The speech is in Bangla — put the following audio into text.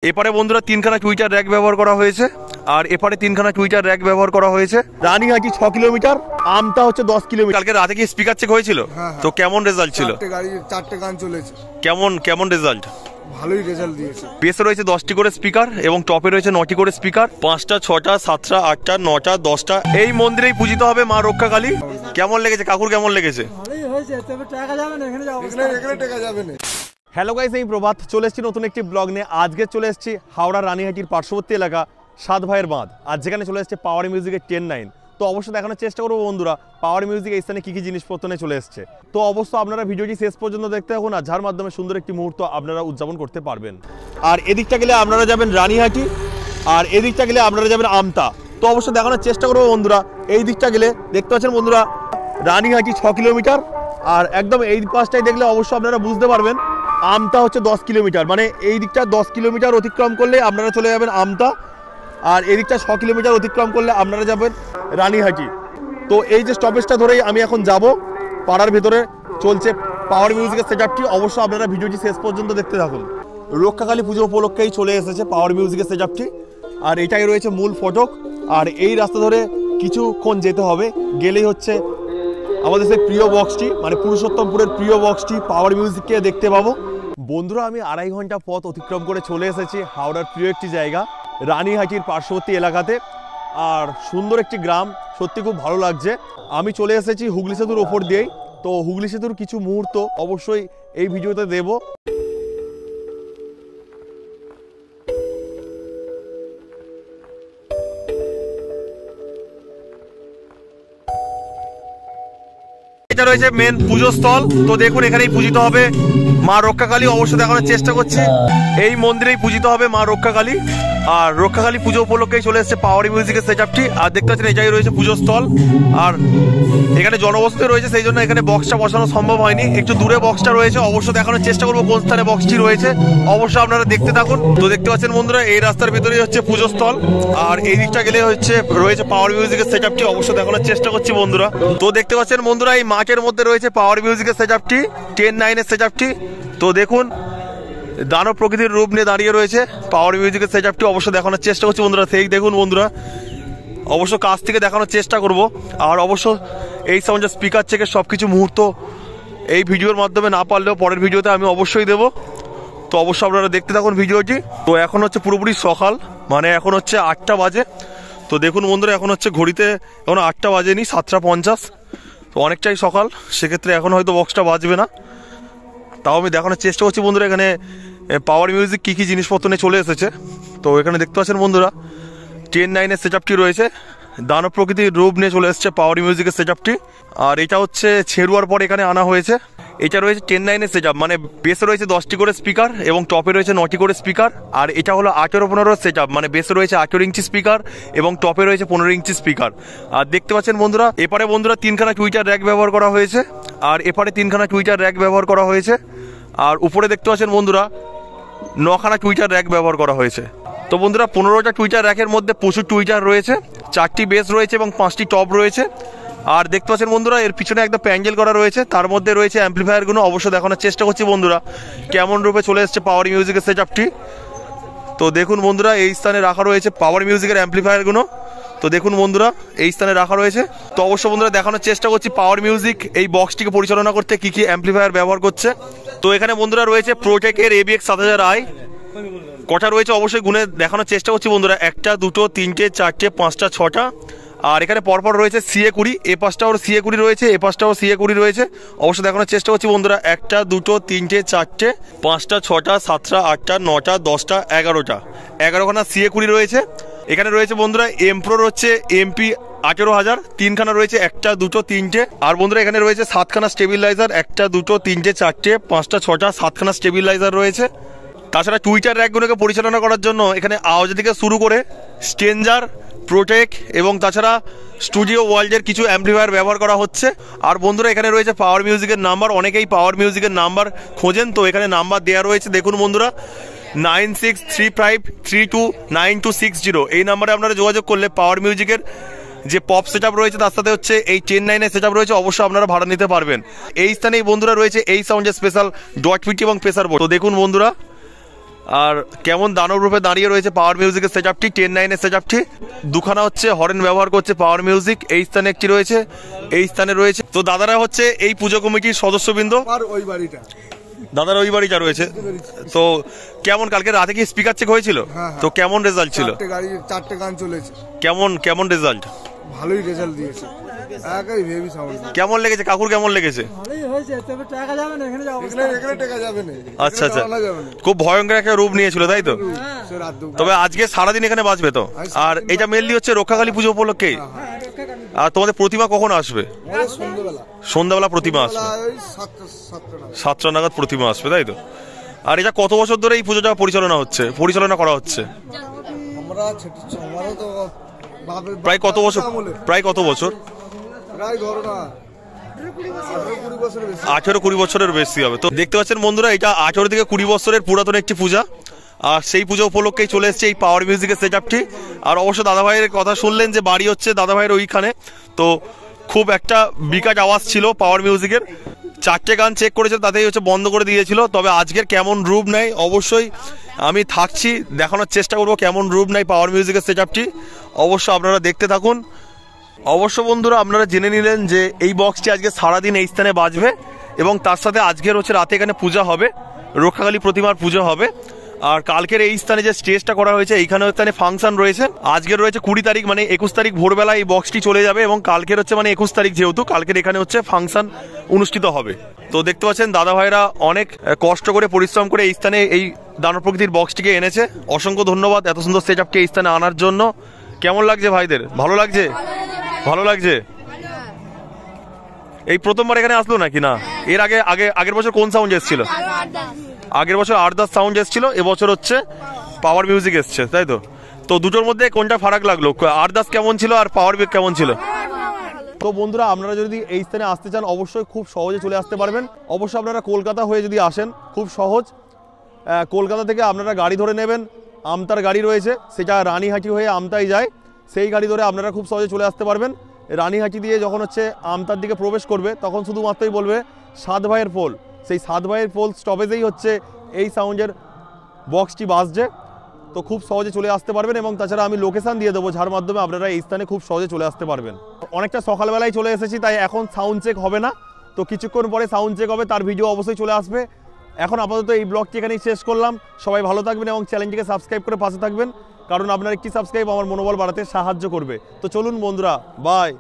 এপারে বন্ধুরা তিনখানা টুইটার র্যাক ব্যবহার করা হয়েছে আর এপারে তিনখানা টুইটার র্যাক ব্যবহার করা হয়েছে। রানীহাটি 6 কিলোমিটার, আমতা হচ্ছে 10 কিলোমিটার। কালকে রাতে কি স্পিকার চেক হয়েছিল? তো কেমন রেজাল্ট ছিল? চারটে গান চলেছে। কেমন রেজাল্ট? ভালোই রেজাল্ট দিয়েছে। বেসে রয়েছে 10টি করে স্পিকার এবং টপে রয়েছে 9টি করে স্পিকার। 5টা 6টা 7টা 8টা 9টা 10টা। এই মন্দিরেই পূজিত হবে মা রক্ষাকালী। কেমন লেগেছে কাকুর? কেমন লেগেছে? ভালোই হয়েছে, তবে টাকা যাবে না, এখানে টাকা যাবে না। হ্যালো গাইস, এই প্রভাত চলে এসেছি নতুন একটি ব্লগ নিয়ে। আজকে চলে এসেছি হাওড়া রানীহাটির পার্শ্ববর্তী এলাকা সাত ভাইয়ের বাঁধ। আর যেখানে চলে এসেছে পাওয়ার মিউজিকের 10-9। তো অবশ্যই দেখানোর চেষ্টা করবো বন্ধুরা পাওয়ার মিউজিক এই স্থানে কী কী জিনিসপত্র নিয়ে চলে এসছে। তো অবশ্যই আপনারা ভিডিওটি শেষ পর্যন্ত দেখতে থাকুন, আর যার মাধ্যমে সুন্দর একটি মুহূর্ত আপনারা উদযাপন করতে পারবেন। আর এদিকটা গেলে আপনারা যাবেন রানীহাটি, আর এদিকটা গেলে আপনারা যাবেন আমতা। তো অবশ্যই দেখানোর চেষ্টা করবো বন্ধুরা। এই দিকটা গেলে দেখতে পাচ্ছেন বন্ধুরা রানীহাটি 6 কিলোমিটার, আর একদম এই পাশটাই দেখলে অবশ্যই আপনারা বুঝতে পারবেন আমতা হচ্ছে 10 কিলোমিটার। মানে এই দিকটা 10 কিলোমিটার অতিক্রম করলে আপনারা চলে যাবেন আমতা, আর এদিকটা 6 কিলোমিটার অতিক্রম করলে আপনারা যাবেন রানীহাটি। তো এই যে স্টপেজটা ধরেই আমি এখন যাব। পাড়ার ভেতরে চলছে পাওয়ার মিউজিকের সেটআপটি। অবশ্যই আপনারা ভিডিওটি শেষ পর্যন্ত দেখতে থাকুন। রক্ষাকালী পুজো উপলক্ষেই চলে এসেছে পাওয়ার মিউজিকের সেটআপটি, আর এটাই রয়েছে মূল ফটক। আর এই রাস্তা ধরে কিছুক্ষণ যেতে হবে, গেলেই হচ্ছে আমাদের সেই প্রিয় বক্সটি, মানে পুরুষোত্তমপুরের প্রিয় বক্সটি পাওয়ার মিউজিককে দেখতে পাবো। বন্ধুরা আমি 2.5 ঘন্টা পথ অতিক্রম করে চলে এসেছি হাওড়ার প্রিয় একটি জায়গা রানীহাটির পার্শ্ববর্তী এলাকাতে। আর সুন্দর একটি গ্রাম, সত্যি খুব ভালো লাগছে। আমি চলে এসেছি হুগলি সেতুর ওপর দিয়েই। তো হুগলি সেতুর কিছু মুহূর্ত অবশ্যই এই ভিডিওতে দেব। এটা রয়েছে মেন পুজো স্থল। তো দেখুন এখানেই পূজিত হবে মা রক্ষাকালী। অবশ্যই দেখানোর চেষ্টা করছি এই মন্দিরেই পূজিত হবে মা রক্ষাকালী। আর রক্ষাকালী পুজো উপলক্ষেই চলে এসেছে পাওয়ার মিউজিকের সেটআপটি। আর দেখতে পাচ্ছেন এটাই রয়েছে পুজো স্থল। আর এখানে জনবসতি রয়েছে, সেই জন্য এখানে বক্সটা বসানো সম্ভব হয়নি। একটু দূরে বক্সটা রয়েছে, অবশ্যই দেখানোর চেষ্টা করবো কোন স্থানে বক্সটি রয়েছে। অবশ্যই আপনারা দেখতে থাকুন। তো দেখতে পাচ্ছেন বন্ধুরা এই রাস্তার ভিতরেই হচ্ছে পুজো স্থল, আর এই দিকটা গেলে রয়েছে পাওয়ার মিউজিকের সেটআপটি। অবশ্যই দেখানোর চেষ্টা করছি বন্ধুরা। তো দেখতে পাচ্ছেন বন্ধুরা এই মাঠের মধ্যে রয়েছে পাওয়ার মিউজিকের সেটআপটি, 10-9 এর সেটআপটি। তো দেখুন দানব প্রকৃতির রূপ নিয়ে দাঁড়িয়ে রয়েছে পাওয়ার মিউজিকের সেটআপটি। অবশ্যই দেখানোর চেষ্টা করছি বন্ধুরা। সেই দেখুন বন্ধুরা, অবশ্য কাছ থেকে দেখানোর চেষ্টা করব। আর অবশ্য এই সাউন্ড স্পিকার থেকে সব কিছু মুহূর্ত এই ভিডিওর মাধ্যমে না পারলেও পরের ভিডিওতে আমি অবশ্যই দেব। তো অবশ্যই আপনারা দেখতে থাকুন ভিডিওটি। তো এখন হচ্ছে পুরোপুরি সকাল, মানে এখন হচ্ছে 8টা বাজে। তো দেখুন বন্ধুরা এখন হচ্ছে ঘড়িতে এখন 8টা বাজেনি, 7টা 50। তো অনেকটাই সকাল, সেক্ষেত্রে এখন হয়তো বক্সটা বাজবে না। তাও আমি দেখানোর চেষ্টা করছি বন্ধুরা এখানে পাওয়ার মিউজিক কী কী জিনিসপত্র নিয়ে চলে এসেছে। তো এখানে দেখতে পাচ্ছেন বন্ধুরা 10-9 এর সেটআপটি রয়েছে, দানব প্রকৃতির রূপ নিয়ে চলে এসেছে পাওয়ার মিউজিকের সেটআপটি। আর এটা হচ্ছে ছেড়ুয়ার পর এখানে আনা হয়েছে। এটা রয়েছে 10-9 এর সেটআপ, মানে বেসে রয়েছে 10টি করে স্পিকার এবং টপে রয়েছে 9টি করে স্পিকার। আর এটা হলো 18-15 সেটআপ, মানে বেসে রয়েছে 18 ইঞ্চি স্পিকার এবং টপে রয়েছে 15 ইঞ্চি স্পিকার। আর দেখতে পাচ্ছেন বন্ধুরা এপারে বন্ধুরা 3খানা টুইটার র্যাক ব্যবহার করা হয়েছে, আর এপারে 3খানা টুইটার র্যাক ব্যবহার করা হয়েছে। আর উপরে দেখতে পাচ্ছেন বন্ধুরা 9খানা টুইটার র্যাক ব্যবহার করা হয়েছে। তো বন্ধুরা 15টা টুইটার র্যাকের মধ্যে প্রচুর টুইটার রয়েছে, 4টি বেস রয়েছে এবং 5টি টপ রয়েছে। আর দেখতে পাচ্ছেন বন্ধুরা এর পিছনে একটা প্যান্ডেল করা রয়েছে, তার মধ্যে রয়েছে অ্যাম্পলিফায়ারগুলো। অবশ্যই দেখানোর চেষ্টা করছি বন্ধুরা কেমন রূপে চলে এসেছে পাওয়ার মিউজিকের সেটআপটি। তো দেখুন বন্ধুরা এই স্থানে রাখা রয়েছে পাওয়ার মিউজিকের অ্যাম্পলিফায়ারগুলো। তো দেখুন বন্ধুরা এই স্থানে রাখা রয়েছে। তো অবশ্যই বন্ধুরা দেখানোর চেষ্টা করছি পাওয়ার মিউজিক এই বক্সটিকে পরিচালনা করতে কী কী অ্যাম্পলিফায়ার ব্যবহার করছে। তো এখানে বন্ধুরা রয়েছে প্রোটেকের ABX 7000i। কটা রয়েছে অবশ্যই গুণে দেখানোর চেষ্টা করছি বন্ধুরা, 1টা 2টো 3টে 4টে 5টা 6টা। আর এখানে পরপর রয়েছে CA20, এ পাশটাও CA20 রয়েছে, এ পাশটাও CA20 রয়েছে। অবশ্যই দেখানোর চেষ্টা করছি বন্ধুরা 1টা 2টো 3টে 4টে 5টা 6টা 7টা 8টা 9টা 10টা 11টা 11খানা CA20 রয়েছে। এখানে রয়েছে বন্ধুরা এমপ্রোর হচ্ছে MP 18000, 3খানা রয়েছে, 1টা 2টো 3টে। আর বন্ধুরা এখানে রয়েছে 7খানা স্টেবিলাইজার, 1টা 2টো 3টে 4টে 5টা 6টা 7খানা স্টেবিলাইজার রয়েছে। তাছাড়া টুইটার র্যাকগুলোকে পরিচালনা করার জন্য এখানে আওয়াজ থেকে শুরু করে স্টেঞ্জার, প্রোটেক এবং তাছাড়া স্টুডিও ওয়ার্ল্ডের কিছু অ্যাম্পলিফায়ার ব্যবহার করা হচ্ছে। আর বন্ধুরা এখানে রয়েছে পাওয়ার মিউজিকের নাম্বার। অনেকেই পাওয়ার মিউজিকের নাম্বার খোঁজেন, তো এখানে নাম্বার দেওয়া রয়েছে। দেখুন বন্ধুরা 9635329260 এই নাম্বারে আপনারা যোগাযোগ করলে পাওয়ার মিউজিকের যে পপ সেটআপ রয়েছে তার সাথে হচ্ছে এই 10-9 এর সেটআপ রয়েছে, অবশ্যই আপনারা ভাড়া নিতে পারবেন। এই স্থানেই বন্ধুরা রয়েছে এই সাউন্ডের স্পেশাল ডট পিটি এবং প্রেসার বোর্ড। তো দেখুন বন্ধুরা আর কেমন দানব রূপে দাঁড়িয়ে রয়েছে পাওয়ার মিউজিকের সেটআপটি, 10-9 সেটআপটি। দুখানা হচ্ছে হরেন ব্যবহার করছে পাওয়ার মিউজিক, এই স্থানে একটি রয়েছে, এই স্থানে রয়েছে। তো দাদারা হচ্ছে এই পুজো কমিটির সদস্যবৃন্দ, আর ওই বাড়িটা দাদার ওই বাড়িটা রয়েছে। তো কেমন কালকে রাতে কি স্পিকার চেক হয়েছিল? হ্যাঁ। তো কেমন রেজাল্ট ছিল? চারটে গান চলেছে, কেমন রেজাল্ট? ভালোই রেজাল্ট দিয়েছে, একাই হেভি সাউন্ড। কেমন লেগেছে কাকুর, কেমন লেগেছে? ভালোই হয়েছে, তবে টাকা যাবে না, এখানে এখানে টাকা যাবে না। আচ্ছা আচ্ছা, খুব ভয়ঙ্কর একটা রূপ নিয়েছিল তাই তো? তবে আজকে সারাদিন এখানে বাজবে তো। আর এটা মেনলি হচ্ছে রক্ষাকালী পুজো উপলক্ষে। আর তোমাদের প্রতিমা কখন আসবে? সন্ধ্যাবেলা প্রতিমা আসবে, 7টা নাগাদ প্রতিমা আসবে তাই তো? আর এটা কত বছর ধরে এই পুজোটা পরিচালনা করা হচ্ছে? প্রায় কত বছর? 18-20 বছরের বেশি হবে। তো দেখতে পাচ্ছেন বন্ধুরা, এটা 18 থেকে 20 বছরের পুরাতন একটি পূজা। আর সেই পুজো উপলক্ষেই চলে এসেছে এই পাওয়ার মিউজিকের সেটআপটি। আর অবশ্য দাদাভাইয়ের কথা শুনলেন যে বাড়ি হচ্ছে দাদাভাইয়ের ওইখানে। তো খুব একটা বিকট আওয়াজ ছিল পাওয়ার মিউজিকের, 4টে গান চেক করেছে, তাতেই হচ্ছে বন্ধ করে দিয়েছিল। তবে আজকের কেমন রূপ নেয় অবশ্যই আমি থাকছি, দেখানোর চেষ্টা করবো কেমন রূপ নেয় পাওয়ার মিউজিকের সেটআপটি। অবশ্য আপনারা দেখতে থাকুন। অবশ্য বন্ধুরা আপনারা জেনে নিলেন যে এই বক্সটি আজকে সারাদিন এই স্থানে বাজবে, এবং তার সাথে আজকের হচ্ছে রাতে এখানে পূজা হবে, রক্ষাকালী প্রতিমার পুজো হবে। আর কালকের এই স্থানে যে স্টেজটা করা হয়েছে, এইখানে স্থানে ফাংশন রয়েছে। আজকের রয়েছে 20 তারিখ, মানে 21 তারিখ ভোরবেলা এই বক্সটি চলে যাবে, এবং কালকের হচ্ছে মানে 21 তারিখ, যেহেতু কালকের এখানে হচ্ছে ফাংশন অনুষ্ঠিত হবে। তো দেখতে পাচ্ছেন দাদা ভাইরা অনেক কষ্ট করে পরিশ্রম করে এই স্থানে এই দানব প্রকৃতির বক্সটিকে এনেছে। অসংখ্য ধন্যবাদ এত সুন্দর সেটআপকে এই স্থানে আনার জন্য। কেমন লাগছে ভাইদের? ভালো লাগছে? ভালো লাগছে। এই প্রথমবার এখানে আসলো নাকি না? এর আগের বছর কোন সাউন্ড এসেছিল? আগের বছর আরদাস সাউন্ড এসেছিল, এবছর হচ্ছে পাওয়ার মিউজিক এসছে তাই তো? তো দুটোর মধ্যে কোনটা ফারাক লাগলো? আরদাস কেমন ছিল আর পাওয়ার মিউজিক কেমন ছিল? তো বন্ধুরা আপনারা যদি এই স্থানে আসতে চান অবশ্যই খুব সহজে চলে আসতে পারবেন। অবশ্যই আপনারা কলকাতা হয়ে যদি আসেন খুব সহজ, কলকাতা থেকে আপনারা গাড়ি ধরে নেবেন, আমতার গাড়ি রয়েছে, সেটা রানীহাটি হয়ে আমতায় যায়, সেই গাড়ি ধরে আপনারা খুব সহজে চলে আসতে পারবেন। রানীহাটি দিয়ে যখন হচ্ছে আমতার দিকে প্রবেশ করবে তখন শুধুমাত্রই বলবে 7 ভাইয়ের পোল, সেই 7 ভাইয়ের পোল স্টপেজেই হচ্ছে এই সাউন্ডের বক্সটি বাজছে। তো খুব সহজে চলে আসতে পারবেন, এবং তাছাড়া আমি লোকেশান দিয়ে দেবো যার মাধ্যমে আপনারা এই স্থানে খুব সহজে চলে আসতে পারবেন। অনেকটা সকালবেলায় চলে এসেছি, তাই এখন সাউন্ড চেক হবে না, তো কিছুক্ষণ পরে সাউন্ড চেক হবে, তার ভিডিও অবশ্যই চলে আসবে। এখন আপাতত এই ব্লগটি এখানেই শেষ করলাম। সবাই ভালো থাকবেন এবং চ্যানেলটিকে সাবস্ক্রাইব করে পাশে থাকবেন, কারণ আপনার একটি সাবস্ক্রাইব আমার মনোবল বাড়াতে সাহায্য করবে। তো চলুন বন্ধুরা, বাই।